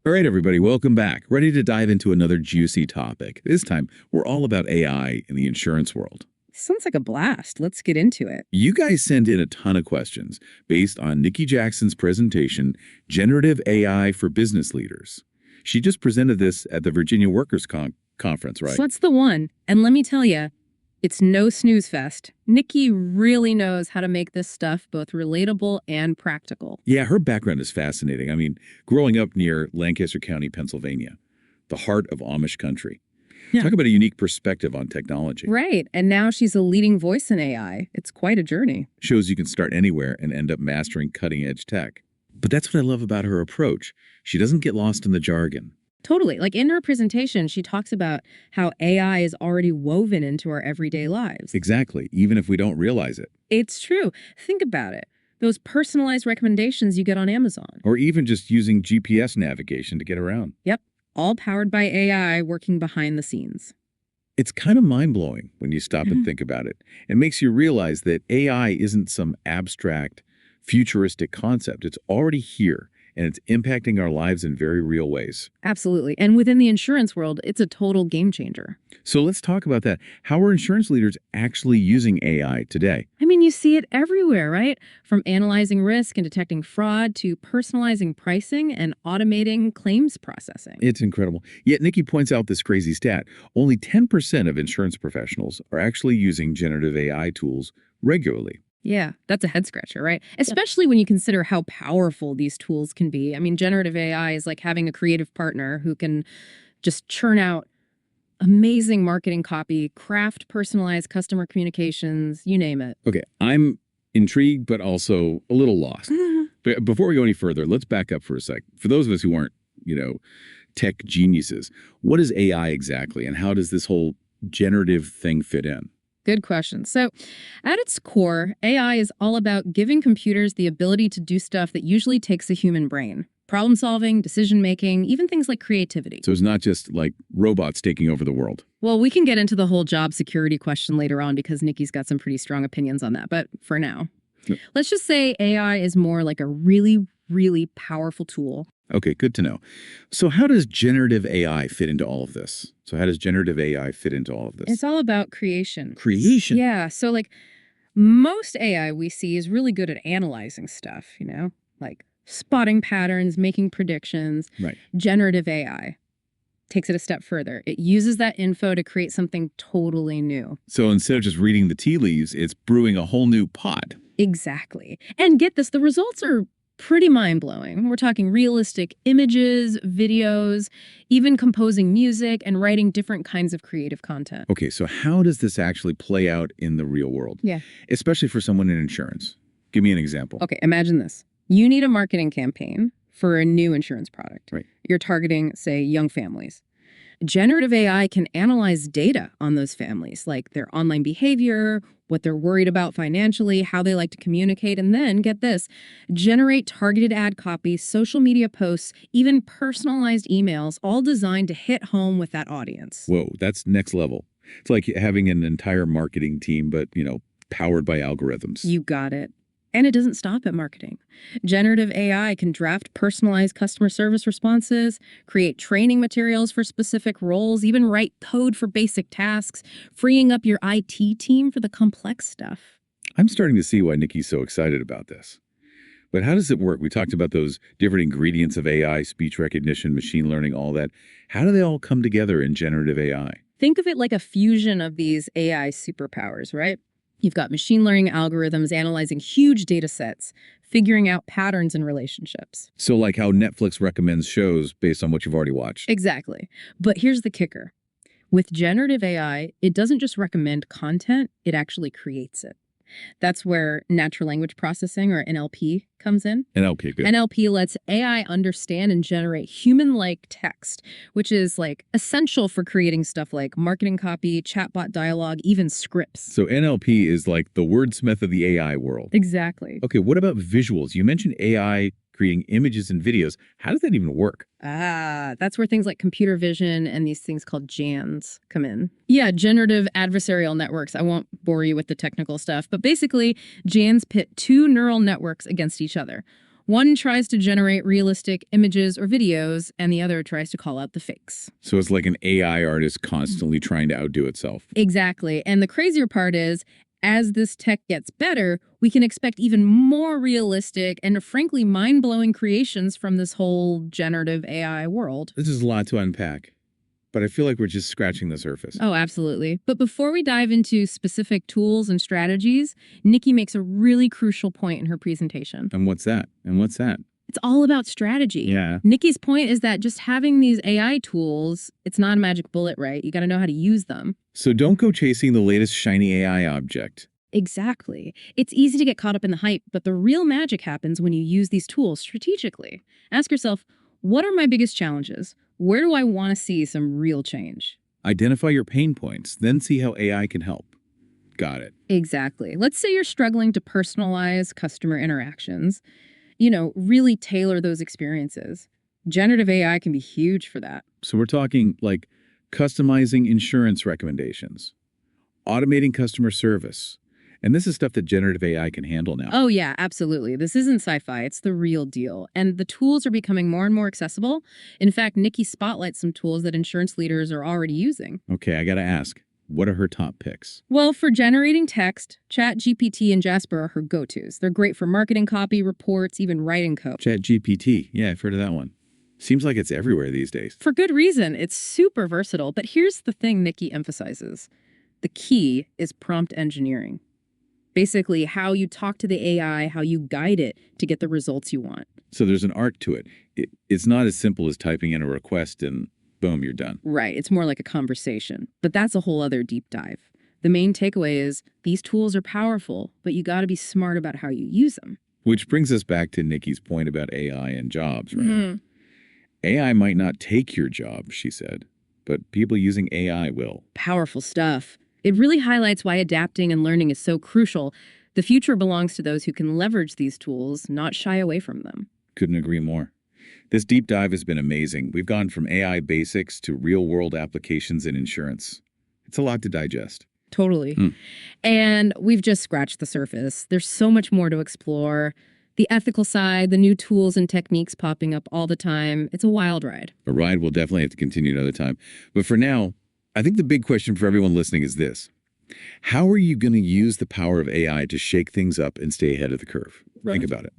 All right, everybody, welcome back. Ready to dive into another juicy topic. This time, we're all about AI in the insurance world. Sounds like a blast. Let's get into it. You guys sent in a ton of questions based on Nikki Jackson's presentation, Generative AI for Business Leaders. She just presented this at the Virginia Workers Conference, right? So that's the one. And let me tell you, it's no snooze fest. Nikki really knows how to make this stuff both relatable and practical. Yeah, her background is fascinating. I mean, growing up near Lancaster County, Pennsylvania, the heart of Amish country. Yeah. Talk about a unique perspective on technology. Right. And now she's a leading voice in AI. It's quite a journey. Shows you can start anywhere and end up mastering cutting-edge tech. But that's what I love about her approach. She doesn't get lost in the jargon. Totally. Like in her presentation, she talks about how AI is already woven into our everyday lives. Exactly, even if we don't realize it. It's true. Think about it. Those personalized recommendations you get on Amazon. Or even just using GPS navigation to get around. Yep. All powered by AI working behind the scenes. It's kind of mind-blowing when you stop and think about it. It makes you realize that AI isn't some abstract, futuristic concept. It's already here, and it's impacting our lives in very real ways. Absolutely. And within the insurance world, it's a total game changer. So let's talk about that. How are insurance leaders actually using AI today? I mean, you see it everywhere, right? From analyzing risk and detecting fraud to personalizing pricing and automating claims processing. It's incredible. Yet Nikki points out this crazy stat. Only 10% of insurance professionals are actually using generative AI tools regularly. Yeah, that's a head scratcher, right? Especially when you consider how powerful these tools can be. I mean, generative AI is like having a creative partner who can just churn out amazing marketing copy, craft personalized customer communications, you name it. Okay, I'm intrigued, but also a little lost. But before we go any further, let's back up for a sec. For those of us who aren't, tech geniuses, what is AI exactly, and how does this whole generative thing fit in? Good question. So at its core, AI is all about giving computers the ability to do stuff that usually takes a human brain. Problem solving, decision making, even things like creativity. So it's not just like robots taking over the world. Well, we can get into the whole job security question later on because Nikki's got some pretty strong opinions on that. But for now, let's just say AI is more like a really, really powerful tool. Okay, good to know. So how does generative AI fit into all of this? It's all about creation. Creation? Yeah. So like most AI we see is really good at analyzing stuff, like spotting patterns, making predictions. Right. Generative AI takes it a step further. It uses that info to create something totally new. So instead of just reading the tea leaves, it's brewing a whole new pot. Exactly. And get this, the results are pretty mind-blowing. We're talking realistic images, videos, even composing music and writing different kinds of creative content. Okay, so how does this actually play out in the real world? Yeah. Especially for someone in insurance. Give me an example. Okay, imagine this. You need a marketing campaign for a new insurance product. Right. You're targeting, say, young families. Generative AI can analyze data on those families, like their online behavior, what they're worried about financially, how they like to communicate, and then, get this, generate targeted ad copy, social media posts, even personalized emails, all designed to hit home with that audience. Whoa, that's next level. It's like having an entire marketing team, but, powered by algorithms. You got it. And it doesn't stop at marketing. Generative AI can draft personalized customer service responses, create training materials for specific roles, even write code for basic tasks, freeing up your IT team for the complex stuff. I'm starting to see why Nikki's so excited about this. But how does it work? We talked about those different ingredients of AI, speech recognition, machine learning, all that. How do they all come together in generative AI? Think of it like a fusion of these AI superpowers, right? You've got machine learning algorithms analyzing huge data sets, figuring out patterns in relationships. So like how Netflix recommends shows based on what you've already watched. Exactly. But here's the kicker. With generative AI, it doesn't just recommend content, it actually creates it. That's where natural language processing, or NLP, comes in. NLP, good. NLP lets AI understand and generate human-like text, which is like essential for creating stuff like marketing copy, chatbot dialogue, even scripts. So NLP is like the wordsmith of the AI world. Exactly. Okay, what about visuals? You mentioned AI creating images and videos. How does that even work? That's where things like computer vision and these things called GANs come in. Yeah, generative adversarial networks. I won't bore you with the technical stuff, but basically GANs pit two neural networks against each other. One tries to generate realistic images or videos, and the other tries to call out the fakes. So it's like an AI artist constantly trying to outdo itself. Exactly. And the crazier part is, as this tech gets better, we can expect even more realistic and frankly mind-blowing creations from this whole generative AI world. This is a lot to unpack, but I feel like we're just scratching the surface. Oh, absolutely. But before we dive into specific tools and strategies, Nikki makes a really crucial point in her presentation. And what's that? And what's that? It's all about strategy. Yeah. Nikki's point is that just having these AI tools, it's not a magic bullet, right? You got to know how to use them. So don't go chasing the latest shiny AI object. Exactly. It's easy to get caught up in the hype, but the real magic happens when you use these tools strategically. Ask yourself, what are my biggest challenges? Where do I want to see some real change? Identify your pain points, then see how AI can help. Got it. Exactly. Let's say you're struggling to personalize customer interactions. Really tailor those experiences. Generative AI can be huge for that. So we're talking like customizing insurance recommendations, automating customer service. And this is stuff that generative AI can handle now. Oh, yeah, absolutely. This isn't sci-fi. It's the real deal. And the tools are becoming more and more accessible. In fact, Nikki spotlights some tools that insurance leaders are already using. Okay, I got to ask, what are her top picks? Well, for generating text, ChatGPT and Jasper are her go-tos. They're great for marketing copy, reports, even writing code. ChatGPT. Yeah, I've heard of that one. Seems like it's everywhere these days. For good reason. It's super versatile. But here's the thing Nikki emphasizes. The key is prompt engineering. Basically, how you talk to the AI, how you guide it to get the results you want. So there's an art to it. It's not as simple as typing in a request and boom, you're done. Right. It's more like a conversation. But that's a whole other deep dive. The main takeaway is these tools are powerful, but you got to be smart about how you use them. Which brings us back to Nikki's point about AI and jobs, right? Mm-hmm. AI might not take your job, she said, but people using AI will. Powerful stuff. It really highlights why adapting and learning is so crucial. The future belongs to those who can leverage these tools, not shy away from them. Couldn't agree more. This deep dive has been amazing. We've gone from AI basics to real-world applications in insurance. It's a lot to digest. Totally. And we've just scratched the surface. There's so much more to explore. The ethical side, the new tools and techniques popping up all the time. It's a wild ride. A ride we'll definitely have to continue another time. But for now, I think the big question for everyone listening is this. How are you going to use the power of AI to shake things up and stay ahead of the curve? Right. Think about it.